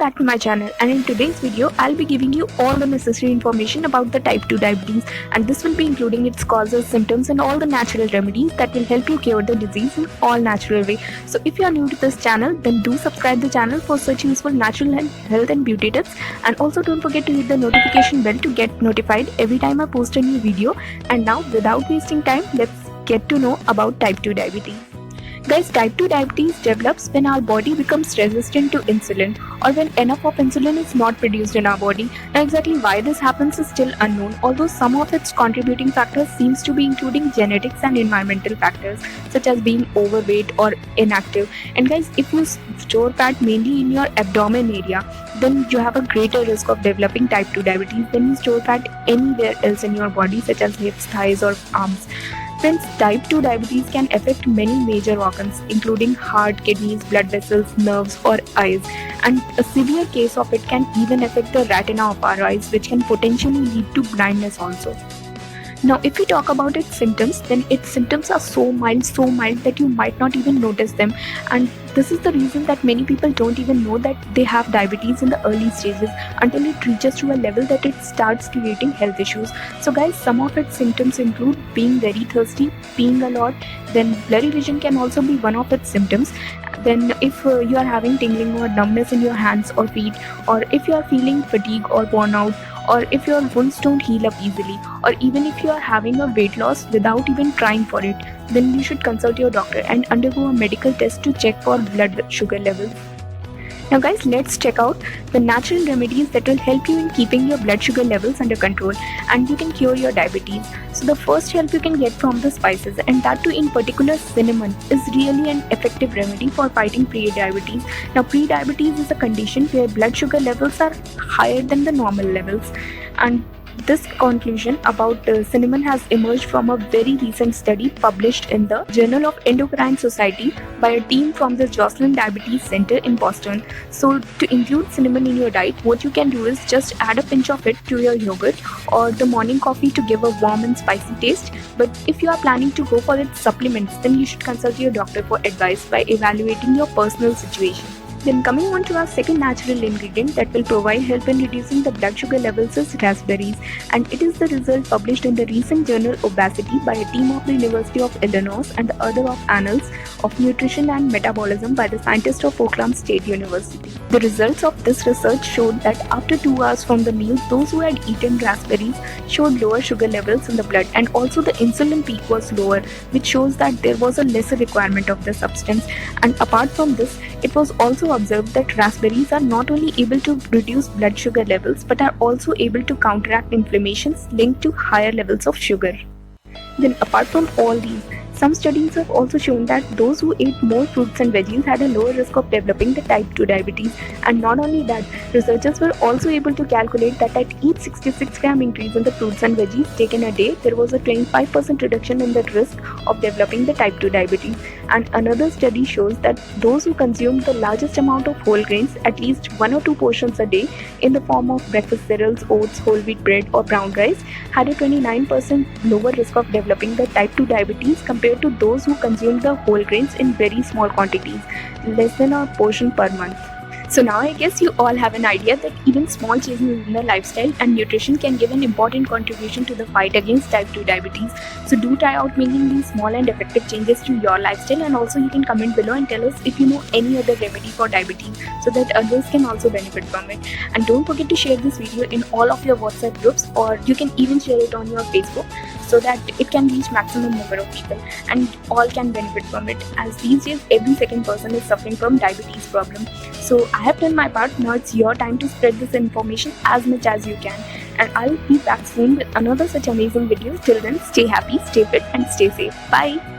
back to my channel, and in today's video I'll be giving you all the necessary information about the type 2 diabetes, and this will be including its causes, symptoms and all the natural remedies that will help you cure the disease in all natural way. So if you are new to this channel, then do subscribe the channel for such useful natural health and beauty tips, and also don't forget to hit the notification bell to get notified every time I post a new video. And now without wasting time, let's get to know about type 2 diabetes. Guys, type 2 diabetes develops when our body becomes resistant to insulin, or when enough of insulin is not produced in our body. Now exactly why this happens is still unknown, although some of its contributing factors seems to be including genetics and environmental factors such as being overweight or inactive. And guys, if you store fat mainly in your abdomen area, then you have a greater risk of developing type 2 diabetes than you store fat anywhere else in your body such as hips, thighs or arms. Friends, type 2 diabetes can affect many major organs including heart, kidneys, blood vessels, nerves or eyes, and a severe case of it can even affect the retina of our eyes, which can potentially lead to blindness also. Now if we talk about its symptoms, then its symptoms are so mild that you might not even notice them, and this is the reason that many people don't even know that they have diabetes in the early stages until it reaches to a level that it starts creating health issues. So guys, some of its symptoms include being very thirsty, peeing a lot, then blurry vision can also be one of its symptoms. Then if you are having tingling or numbness in your hands or feet, or if you are feeling fatigue or worn out, or if your wounds don't heal up easily, or even if you are having a weight loss without even trying for it, then you should consult your doctor and undergo a medical test to check for blood sugar levels. Now guys, let's check out the natural remedies that will help you in keeping your blood sugar levels under control, and you can cure your diabetes. So the first help you can get from the spices, and that too in particular cinnamon, is really an effective remedy for fighting pre-diabetes. Now pre-diabetes is a condition where blood sugar levels are higher than the normal levels, and this conclusion about cinnamon has emerged from a very recent study published in the Journal of Endocrine Society by a team from the Joslin Diabetes Center in Boston. So to include cinnamon in your diet, what you can do is just add a pinch of it to your yogurt or the morning coffee to give a warm and spicy taste. But if you are planning to go for its supplements, then you should consult your doctor for advice by evaluating your personal situation. Then coming on to our second natural ingredient that will provide help in reducing the blood sugar levels is raspberries, and it is the result published in the recent journal Obesity by a team of the University of Illinois and the other of Annals of Nutrition and Metabolism by the scientists of Oakland State University. The results of this research showed that after 2 hours from the meal, those who had eaten raspberries showed lower sugar levels in the blood, and also the insulin peak was lower, which shows that there was a lesser requirement of the substance. And apart from this, it was also observed that raspberries are not only able to reduce blood sugar levels but are also able to counteract inflammations linked to higher levels of sugar. Then apart from all these, some studies have also shown that those who ate more fruits and veggies had a lower risk of developing the type 2 diabetes. And not only that, researchers were also able to calculate that at each 66 gram increase in the fruits and veggies taken a day, there was a 25% reduction in the risk of developing the type 2 diabetes. And another study shows that those who consumed the largest amount of whole grains, at least 1 or 2 portions a day in the form of breakfast cereals, oats, whole wheat bread or brown rice, had a 29% lower risk of developing the type 2 diabetes compared to those who consume the whole grains in very small quantities, less than a portion per month. So now I guess you all have an idea that even small changes in the lifestyle and nutrition can give an important contribution to the fight against type 2 diabetes. So do try out making these small and effective changes to your lifestyle, and also you can comment below and tell us if you know any other remedy for diabetes so that others can also benefit from it. And don't forget to share this video in all of your WhatsApp groups, or you can even share it on your Facebook so that it can reach maximum number of people and all can benefit from it, as these days every second person is suffering from diabetes problem. So I have done my part. Now it's your time to spread this information as much as you can, and I'll be back soon with another such amazing video. Till then, stay happy, stay fit and stay safe. Bye.